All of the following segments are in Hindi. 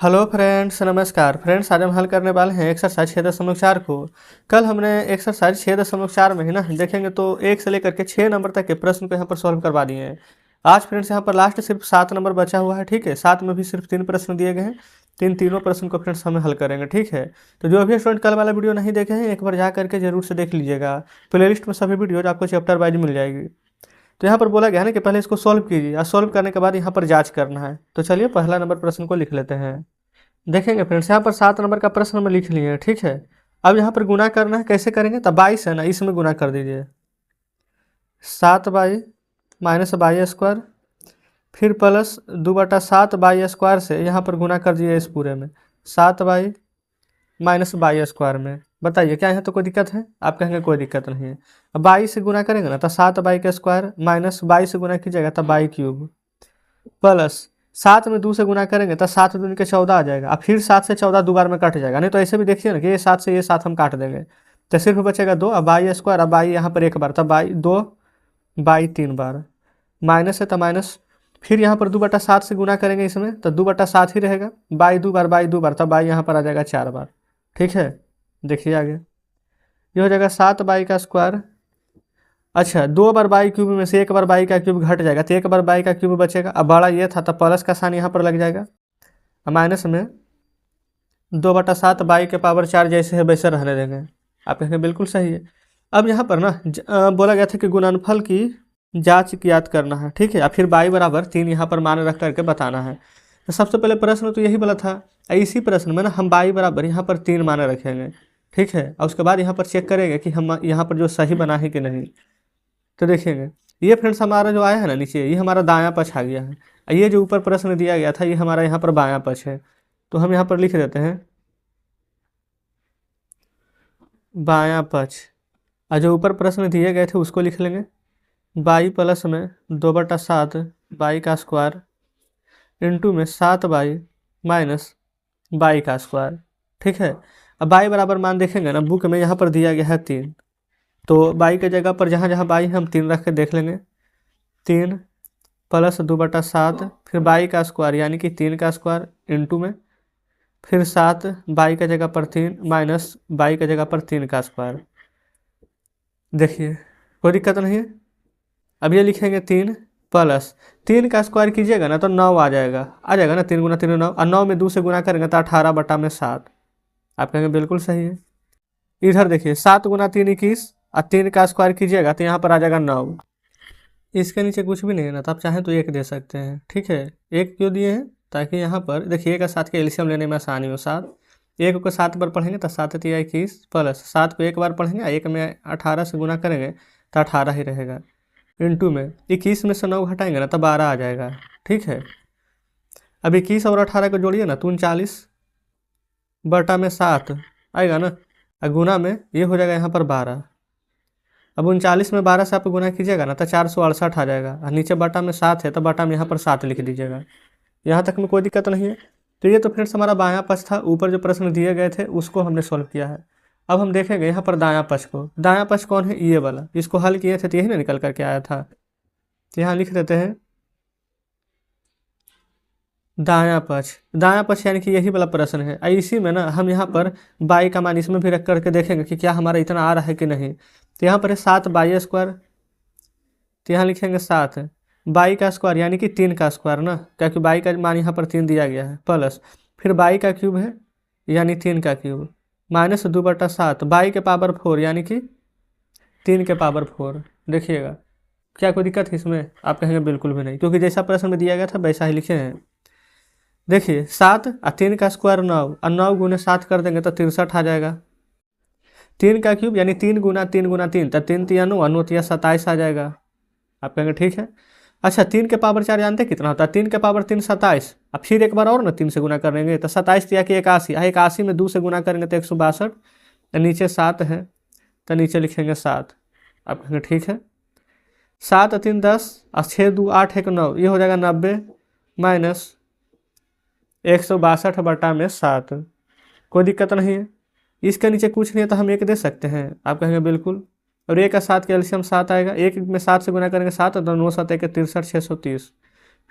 हेलो फ्रेंड्स, नमस्कार फ्रेंड्स। आज हम हल करने वाले हैं एक्सरसाइज 6.4 को। कल हमने एक्सरसाइज 6.4 में ही ना देखेंगे तो 1 से लेकर के 6 नंबर तक के प्रश्न को यहाँ पर सॉल्व करवा दिए हैं। आज फ्रेंड्स यहाँ पर लास्ट सिर्फ 7 नंबर बचा हुआ है। ठीक है, 7 में भी सिर्फ 3 प्रश्न दिए गए हैं। तीनों प्रश्न को फ्रेंड्स हम हल करेंगे। ठीक है, तो जो भी स्टूडेंट कल वाला वीडियो नहीं देखे हैं एक बार जा करके जरूर से देख लीजिएगा। प्लेलिस्ट में सभी वीडियोज आपको चैप्टर वाइज मिल जाएगी। तो यहाँ पर बोला गया है ना कि पहले इसको सॉल्व कीजिए और सॉल्व करने के बाद यहाँ पर जाँच करना है। तो चलिए पहला नंबर प्रश्न को लिख लेते हैं। देखेंगे फ्रेंड्स, यहाँ पर 7 नंबर का प्रश्न में लिख लिए हैं। ठीक है, अब यहाँ पर गुना करना है। कैसे करेंगे? तो 22 है ना, इसमें गुना कर दीजिए। 7 माइनस बाई स्क्वायर, फिर प्लस 2/7 बाई स्क्वायर से यहाँ पर गुना कर दीजिए इस पूरे में 7 माइनस बाई स्क्वायर में। बताइए क्या यहाँ तो कोई दिक्कत है? आप कहेंगे कोई दिक्कत नहीं है। अब 22 से गुना करेंगे ना तो 7 का स्क्वायर माइनस 22 से गुना कीजिएगा तो बाई क्यूब, प्लस 7 में 2 से गुना करेंगे तो 7 दूनी के 14 आ जाएगा। अब फिर 7 से 14 दो बार में कट जाएगा। नहीं तो ऐसे भी देखिए ना कि ये 7 से ये 7 हम काट देंगे तो सिर्फ बचेगा 2। अब बाई स्क्वायर, अब बाई यहाँ पर एक बार तब बाई 2 बाई 3 बार, माइनस है तो माइनस, फिर यहाँ पर 2/7 से गुना करेंगे इसमें तो 2/7 ही रहेगा। बाई 2 बार तब बाई यहाँ पर आ जाएगा 4 बार। ठीक है, देखिए आगे ये हो जाएगा 7 का स्क्वायर। अच्छा, 2 बार बाई क्यूब में से 1 बार बाई का क्यूब घट जाएगा तो 1 बार बाई का क्यूब बचेगा। अब बड़ा ये था तो प्लस का साइन यहाँ पर लग जाएगा। अब माइनस में 2/7 बाई के पावर 4 जैसे है वैसे रहने देंगे। आप कहेंगे बिल्कुल सही है। अब यहाँ पर ना बोला गया था कि गुणनफल की जांच याद करना है। ठीक है, और फिर बाई बराबर 3 यहाँ पर मान रख करके बताना है। तो सबसे पहले प्रश्न तो यही बोला था। इसी प्रश्न में ना हम बाई बराबर यहाँ पर 3 मान रखेंगे। ठीक है, और उसके बाद यहाँ पर चेक करेंगे कि हम यहाँ पर जो सही बना है कि नहीं। तो देखेंगे ये फ्रेंड्स हमारा जो आया है ना नीचे, ये हमारा दायां पक्ष आ गया है। ये जो ऊपर प्रश्न दिया गया था ये हमारा यहाँ पर बायां पक्ष है। तो हम यहाँ पर लिख देते हैं बायां पक्ष, और जो ऊपर प्रश्न दिए गए थे उसको लिख लेंगे बाई प्लस में 2/7 बाई का स्क्वायर इंटू में 7 बाई माइनस बाई का स्क्वायर। ठीक है, अब बाई बराबर मान देखेंगे ना बुक में यहाँ पर दिया गया है 3, तो बाई के जगह पर जहाँ जहाँ बाई हम 3 रख के देख लेंगे। 3 प्लस 2/7 फिर बाई का स्क्वायर यानी कि 3 का स्क्वायर इंटू में फिर 7 बाई का जगह पर 3 माइनस बाई का जगह पर 3 का स्क्वायर। देखिए कोई दिक्कत नहीं है। अब ये लिखेंगे 3 प्लस 3 का स्क्वायर कीजिएगा ना तो 9 आ जाएगा ना। 3 गुना 3 9, और 9 में 2 से गुना करेंगे तो 18/7। आप कहेंगे बिल्कुल सही है। इधर देखिए 7 गुना 3 21, और 3 का स्क्वायर कीजिएगा तो यहाँ पर आ जाएगा 9। इसके नीचे कुछ भी नहीं है ना तो आप चाहें तो 1 दे सकते हैं। ठीक है, 1 क्यों दिए हैं? ताकि यहाँ पर देखिए 1 का 7 के एलसीएम लेने में आसानी हो। 7 1 को 7 बार पढ़ेंगे तो 7 तिया 21, प्लस 7 को 1 बार पढ़ेंगे 1 में 18 से गुना करेंगे तो 18 ही रहेगा, इंटू में 21 में से 9 घटाएंगे ना तो 12 आ जाएगा। ठीक है, अब 21 और 18 को जोड़िए ना तो 39/7 आएगा ना, और गुना में ये हो जाएगा यहाँ पर 12। अब 39 में 12 से आप गुना कीजिएगा ना तो 468 आ जाएगा, और नीचे बटा में 7 है तो बटा में यहाँ पर 7 लिख दीजिएगा। यहाँ तक में कोई दिक्कत नहीं है। तो ये तो फ्रेंड्स हमारा बायां पक्ष था। ऊपर जो प्रश्न दिए गए थे उसको हमने सॉल्व किया है। अब हम देखेंगे यहाँ पर दायां पक्ष को। दायां पक्ष कौन है? ये वाला। इसको हल किए थे तो यही ना निकल करके आया था। तो यहाँ लिख देते हैं दायां पक्ष। दायां पक्ष यानी कि यही वाला प्रश्न है। इसी में ना हम यहाँ पर बाई का मान इसमें भी रख करके देखेंगे कि क्या हमारा इतना आ रहा है कि नहीं। तो यहाँ पर है 7 बाई स्क्वायर, तो यहाँ लिखेंगे 7 बाई का स्क्वायर यानी कि 3 का स्क्वायर ना, क्योंकि बाई का मान यहाँ पर 3 दिया गया है, प्लस फिर बाई का क्यूब है यानी 3 का क्यूब, माइनस 2/7 बाई के पावर 4 यानी कि 3 के पावर 4। देखिएगा क्या कोई दिक्कत है इसमें? आप कहेंगे बिल्कुल भी नहीं, क्योंकि जैसा प्रश्न में दिया गया था वैसा ही लिखे हैं। देखिए 7 और 3 का स्क्वायर 9, और 9 गुने 7 कर देंगे तो 63 आ जाएगा। 3 का क्यूब यानी 3 गुना 3 गुना 3 तो 3 तिया 9, 9 तिया 27 आ जाएगा। आप कहेंगे ठीक है। अच्छा, 3 के पावर 4 जानते कितना होता है? 3 के पावर 3 27, अब फिर एक बार और ना 3 से गुना करेंगे तो 27 तिया कि 81, 81 में 2 से गुना करेंगे तो 162, तो नीचे 7 है तो नीचे लिखेंगे 7। आप कहेंगे ठीक है। 7 और 3 10, और 6 2 8 1 9, ये हो जाएगा 90 माइनस 162/7। कोई दिक्कत नहीं है। इसके नीचे कुछ नहीं है तो हम 1 दे सकते हैं। आप कहेंगे बिल्कुल। और 1 का 7 का एलसीएम 7 आएगा, 1 में 7 से गुना करेंगे 7, तो 9 7 1 63 630,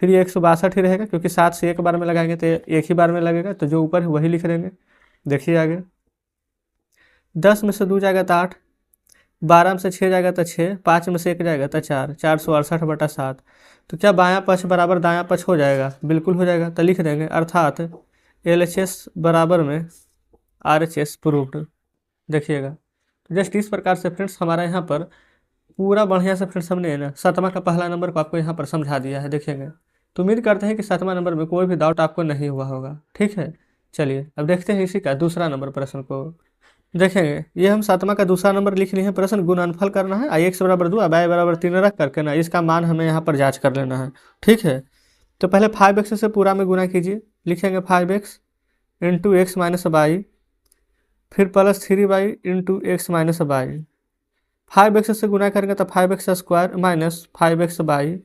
फिर ये 162 ही रहेगा, क्योंकि 7 से एक बार में लगाएंगे तो एक ही बार में लगेगा, तो जो ऊपर है वही लिख देंगे। देखिए आगे, 10 में से 2 जाएगा तो 8, 12 में से 6 जाएगा तो 6, 5 में से 1 जाएगा तो 4, 468/7। तो क्या बायां पक्ष बराबर दायां पक्ष हो जाएगा? बिल्कुल हो जाएगा। तो लिख देंगे अर्थात LHS बराबर में RHS प्रूव्ड। देखिएगा, जस्ट इस प्रकार से फ्रेंड्स हमारा यहाँ पर पूरा बढ़िया से फ्रेंड्स हमने ना 7वां का पहला नंबर को आपको यहाँ पर समझा दिया है। देखिएगा, तो उम्मीद करते हैं कि 7वां नंबर में कोई भी डाउट आपको नहीं हुआ होगा। ठीक है, चलिए अब देखते हैं इसी का दूसरा नंबर प्रश्न को। देखेंगे, ये हम 7वां का दूसरा नंबर लिख लिए हैं प्रश्न। गुणनफल करना है, x बराबर 2 y बराबर 3 रख करके ना इसका मान हमें यहाँ पर जांच कर लेना है। ठीक है, तो पहले 5x से पूरा में गुना कीजिए। लिखेंगे 5x into x minus y, फिर plus 3y into x minus y. 5x से गुना करेंगे तो 5x square minus 5x Y,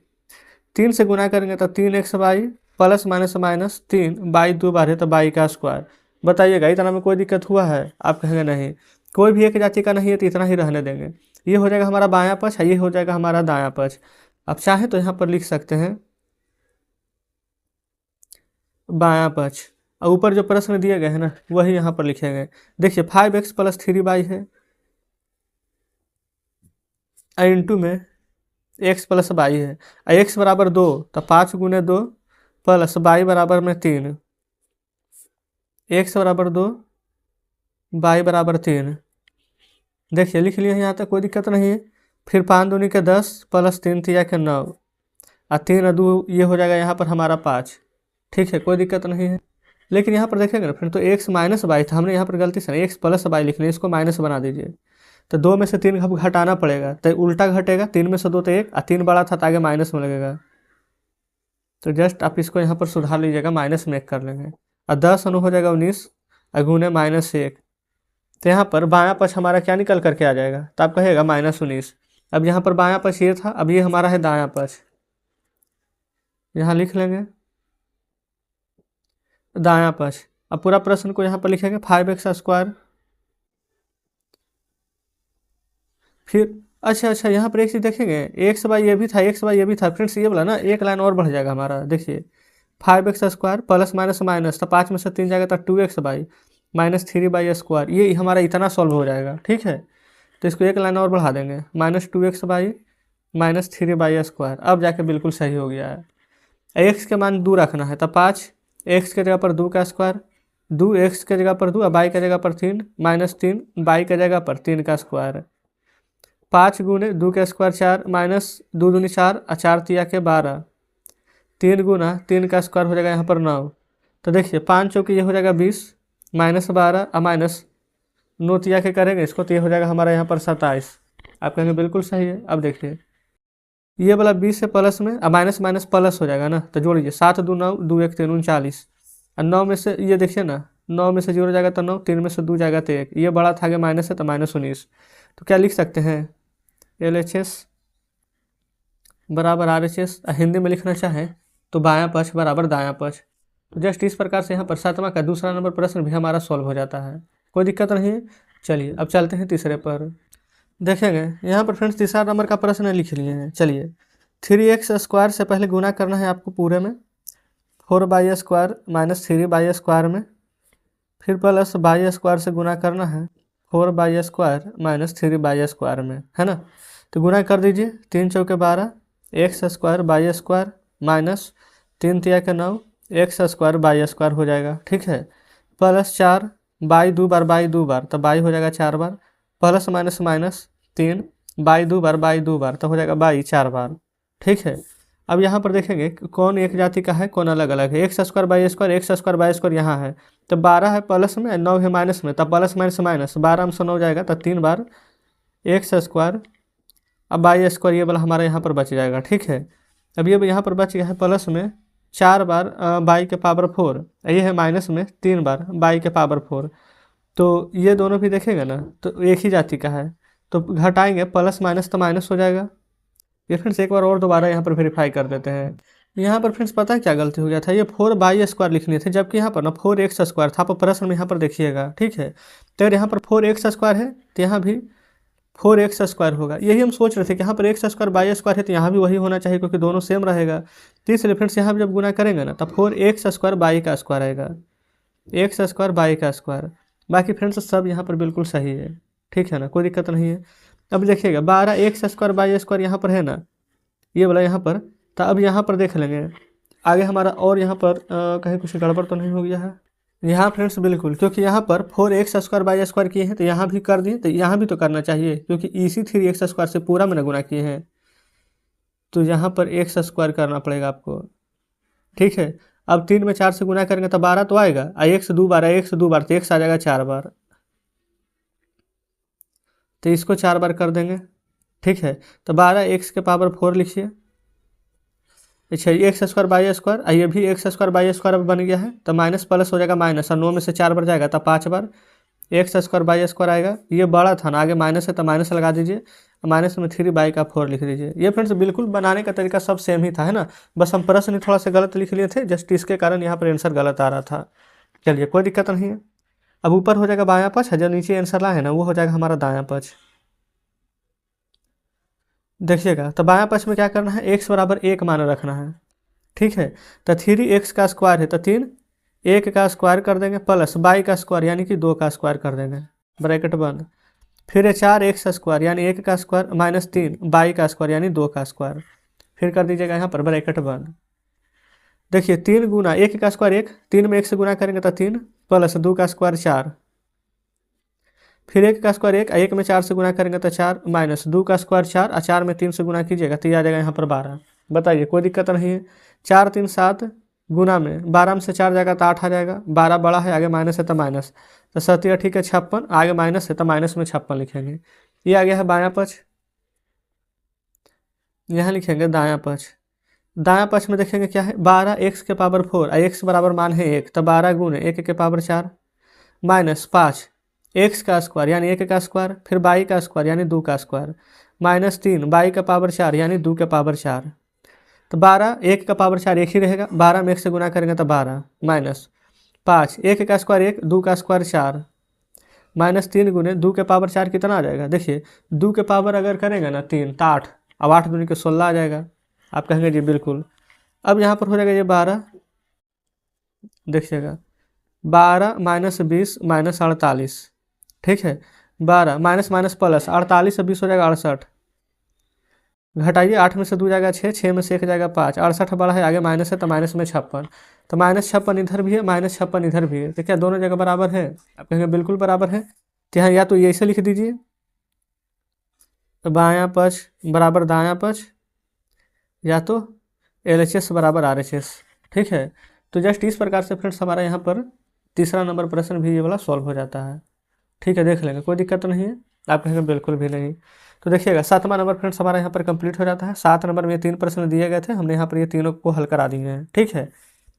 3 से गुना करेंगे तो 3x y plus minus minus 3 by 2 बार है तो बाई का स्क्वायर। बताइएगा इतना में कोई दिक्कत हुआ है? आप कहेंगे नहीं, कोई भी एक जाति का नहीं है तो इतना ही रहने देंगे। ये हो जाएगा हमारा बायां पक्ष, ये हो जाएगा हमारा दायां पक्ष। आप चाहे तो यहाँ पर लिख सकते हैं बायां पक्ष, और ऊपर जो प्रश्न दिए गए हैं ना वही यहाँ पर लिखेंगे। देखिए 5x प्लस 3y है, इंटू में x प्लस वाई है, x बराबर 2 तो 5 गुने 2 प्लस वाई बराबर में 3, x बराबर 2 वाई बराबर 3। देखिए लिख लिए यहाँ तक कोई दिक्कत नहीं है। फिर 5 दूनी के 10 प्लस 3 तिया के 9 और 3 और 2 ये हो जाएगा यहाँ पर हमारा 5। ठीक है, कोई दिक्कत नहीं है। लेकिन यहाँ पर देखेंगे ना फिर तो x माइनस वाई था, हमने यहाँ पर गलती से x प्लस वाई लिख लिया, इसको माइनस बना दीजिए। तो 2 में से 3 घटाना पड़ेगा तो उल्टा घटेगा, 3 में से 2 तो 1 और 3 बड़ा था तो आगे माइनस में लगेगा। तो जस्ट आप इसको यहाँ पर सुधार लीजिएगा, माइनस में 1 कर लेंगे और 10 अनु हो जाएगा 19 और गुने -1। तो यहाँ पर बायां पक्ष हमारा क्या निकल करके आ जाएगा? तो आप कहेगा -19। अब यहाँ पर बायां पक्ष ये था, अब ये हमारा है दायां पक्ष। यहाँ लिख लेंगे दायां पक्ष। अब पूरा प्रश्न को यहाँ पर लिखेंगे 5x स्क्वायर। फिर अच्छा यहाँ पर एक चीज़ देखेंगे, एक्स बाई ये भी था, एक्स बाई ये भी था फ्रेंड्स, ये वाला ना एक लाइन और बढ़ जाएगा हमारा। देखिए 5x square plus minus minus, तो 5 में से 3 जाएगा तो 2x by minus 3y square, ये हमारा इतना सॉल्व हो जाएगा। ठीक है, तो इसको एक लाइन और बढ़ा देंगे, -2x by minus 3y square. अब जाके बिल्कुल सही हो गया है। x के मान 2 रखना है तो 5 x के जगह पर 2 का स्क्वायर, 2 x के जगह पर 2 और बाई के जगह पर 3 -3 बाई के जगह पर 3 का स्क्वायर। 5 गुने 2 का स्क्वायर 4 माइनस 2 दूनी 4 और 4 तिया के 12, 3 गुना 3 का स्क्वायर हो जाएगा यहाँ पर 9। तो देखिए 5 चौकी ये हो जाएगा 20 -12 और माइनस 9 तिया के करेंगे इसको तो ये हो जाएगा हमारा यहाँ पर 27। आप कहेंगे बिल्कुल सही है। अब देखिए ये वाला 20 से प्लस में अब माइनस माइनस प्लस हो जाएगा ना, तो जोड़िए 7 2 9 2 1 3 39 और 9 में से ये देखिए ना 9 में से 0 जाएगा तो 9, 3 में से 2 जाएगा तो 1, ये बड़ा था आगे माइनस है तो -19। तो क्या लिख सकते हैं LHS बराबर RHS, हिंदी में लिखना चाहें तो बायां पक्ष बराबर दायां पक्ष। तो जस्ट इस प्रकार से यहाँ पर 7वां का दूसरा नंबर प्रश्न भी हमारा सॉल्व हो जाता है, कोई दिक्कत नहीं है। चलिए अब चलते हैं तीसरे पर। देखेंगे यहाँ पर फ्रेंड्स तीसरा नंबर का प्रश्न लिख लिए हैं। चलिए 3x स्क्वायर से पहले गुना करना है आपको पूरे में, 4y square minus 3y square में, फिर प्लस y स्क्वायर से गुना करना है 4y square minus 3y square में, है ना। तो गुना कर दीजिए, 3 चौके 12 x square y square minus 3 तिया के 9 x स्क्वायर y स्क्वायर हो जाएगा। ठीक है, प्लस 4 बाई 2 बार तो बाई हो जाएगा 4 बार, प्लस माइनस माइनस 3 बाई 2 बार तो हो जाएगा बाई 4 बार। ठीक है, अब यहाँ पर देखेंगे कौन एक जाति का है कौन अलग अलग है। X square by square, x square by square यहाँ है तो 12 है प्लस में, 9 है माइनस में, तब प्लस माइनस माइनस 12 में से 9 जाएगा तो 3 बार एक्स स्क्वायर, अब बाई स्क्वायर ये वाला हमारा यहाँ पर बच जाएगा। ठीक है, अब ये यहाँ पर बच गया है प्लस में 4 बार बाई के पावर 4, ये है माइनस में 3 बार बाई के पावर 4। तो ये दोनों भी देखेंगे ना तो एक ही जाति का है, तो घटाएंगे प्लस माइनस तो माइनस हो जाएगा। ये फ्रेंड्स एक बार और दोबारा यहाँ पर वेरीफाई कर देते हैं। यहाँ पर फ्रेंड्स पता है क्या गलती हो गया था, ये 4y स्क्वायर लिखनी थी जबकि यहाँ पर ना 4x स्क्वायर था। आप प्रश्न में यहाँ पर देखिएगा। ठीक है, तो अगर यहाँ पर 4x स्क्वायर है तो यहाँ भी 4x² होगा। यही हम सोच रहे थे कि यहाँ पर x² y² है तो यहाँ भी वही होना चाहिए क्योंकि दोनों सेम रहेगा। तो इसलिए फ्रेंड्स यहाँ भी जब गुना करेंगे ना तब 4x² y² आएगा, x² y²। बाकी फ्रेंड्स सब यहाँ पर बिल्कुल सही है, ठीक है ना, कोई दिक्कत नहीं है। अब देखिएगा 12x² y² यहाँ पर है ना, ये वाला यहाँ पर। तो अब यहाँ पर देख लेंगे आगे हमारा, और यहाँ पर कहीं कुछ गड़बड़ तो नहीं हो गया है यहाँ फ्रेंड्स, बिल्कुल, क्योंकि यहाँ पर 4x² y² किए हैं तो यहाँ भी कर दिए, तो यहाँ भी तो करना चाहिए क्योंकि इसी 3x² से पूरा मैंने गुना किए हैं, तो यहाँ पर x² करना पड़ेगा आपको, ठीक है। अब 3 में 4 से गुना करेंगे तो 12 तो आएगा, x 2 बार, x 2 बार तो x आ जाएगा 4 बार, तो इसको 4 बार कर देंगे, ठीक है। तो 12x⁴ लिखिए। अच्छा, x² y², ये भी x² y² अब बन गया है, तो माइनस प्लस हो जाएगा माइनस, और 9 में से 4 बार जाएगा तो 5 बार x² y² आएगा। ये बड़ा था ना, आगे माइनस है तो माइनस लगा दीजिए, माइनस में 3/4 लिख दीजिए। ये फ्रेंड्स बिल्कुल बनाने का तरीका सब सेम ही था, है ना, बस हम प्रश्न थोड़ा सा गलत लिख लिए थे, जस्ट इसके कारण यहाँ पर आंसर गलत आ रहा था। चलिए कोई दिक्कत नहीं है। अब ऊपर हो जाएगा बायां पक्ष, जो नीचे आंसर लाए है ना वो हो जाएगा हमारा दायां पक्ष। देखिएगा तो बायां पक्ष में क्या करना है, x = 1 मान रखना है, ठीक है। तो 3x² है तो 3 1 का स्क्वायर कर देंगे प्लस y² यानी कि 2 का स्क्वायर कर देंगे, ब्रैकेट बंद। फिर 4x² यानी 1 का स्क्वायर माइनस 3 y² यानी 2 का स्क्वायर, फिर कर दीजिएगा यहाँ पर ब्रैकेट बंद। देखिए 3 गुना 1 का स्क्वायर 1, 3 में 1 से गुना करेंगे तो 3 प्लस 2 का स्क्वायर 4, फिर 1 का स्क्वायर 1, 1 में 4 से गुना करेंगे तो 4 माइनस 2 का स्क्वायर 4, और 4 में 3 से गुना कीजिएगा तो ये आ जाएगा यहाँ पर 12। बताइए कोई दिक्कत नहीं है। 4 3 7 गुना में 12 में से 4 जाएगा तो 8 आ जाएगा, 12 बड़ा है, आगे माइनस है तो माइनस, तो 7 ठीक है 56, आगे माइनस है तो माइनस में 56 लिखेंगे। ये आ गया है बायां पक्ष, यहाँ लिखेंगे दायां पक्ष। दायां पक्ष में देखेंगे क्या है, 12x⁴ और x बराबर मान है 1, तो 12 गुने 1⁴ माइनस 5 x का स्क्वायर यानी 1 का स्क्वायर, फिर y का स्क्वायर यानी 2 का स्क्वायर, माइनस 3 y⁴ यानी 2⁴। तो 12 1⁴ 1 ही रहेगा, 12 में 1 से गुना करेंगे तो 12 माइनस 5 1 का स्क्वायर 1, 2 का स्क्वायर 4, माइनस 3 गुने 2⁴ कितना आ जाएगा। देखिए 2 के पावर अगर करेंगे ना 3 तो 8, अब 8 दूनी के 16 आ जाएगा। आप कहेंगे जी बिल्कुल। अब यहाँ पर हो जाएगा ये 12, देखिएगा 12 माइनस 20 माइनस 48, ठीक है। 12 माइनस माइनस प्लस 48 से 20 हो जाएगा 68, घटाइए 8 में से 2 जाएगा 6, 6 में से 1 जाएगा 5, 68 बड़ा है, आगे माइनस है तो माइनस में 56, तो माइनस 56 इधर भी है, माइनस 56 इधर भी है, तो क्या दोनों जगह बराबर है। आप कहेंगे बिल्कुल बराबर है। तो यहाँ या तो ये ऐसे लिख दीजिए, तो बायां पक्ष बराबर दायां पक्ष, या तो LHS बराबर RHS, ठीक है। तो जस्ट इस प्रकार से फ्रेंड्स हमारा यहाँ पर तीसरा नंबर प्रश्न भी ये वाला सॉल्व हो जाता है, ठीक है, देख लेंगे कोई दिक्कत नहीं है। आप कहेंगे बिल्कुल भी नहीं। तो देखिएगा 7वां नंबर फ्रेंड्स हमारा यहाँ पर कंप्लीट हो जाता है। 7 नंबर में ये 3 प्रश्न दिए गए थे, हमने यहाँ पर ये तीनों को हल करा दिए हैं, ठीक है।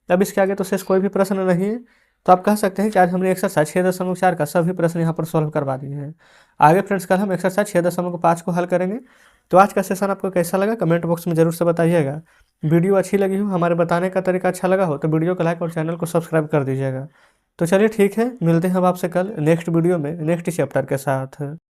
अब इसके आगे तो शेष कोई भी प्रश्न नहीं है, तो आप कह सकते हैं कि आज हमने एक्सरसाइज 6.4 का सभी प्रश्न यहाँ पर सॉल्व करवा दिए हैं। आगे फ्रेंड्स कल हम एक्सरसाइज 6.5 को हल करेंगे। तो आज का सेशन आपको कैसा लगा कमेंट बॉक्स में जरूर से बताइएगा। वीडियो अच्छी लगी हो, हमारे बताने का तरीका अच्छा लगा हो तो वीडियो को लाइक और चैनल को सब्सक्राइब कर दीजिएगा। तो चलिए ठीक है, मिलते हैं हम आपसे कल नेक्स्ट वीडियो में नेक्स्ट चैप्टर के साथ।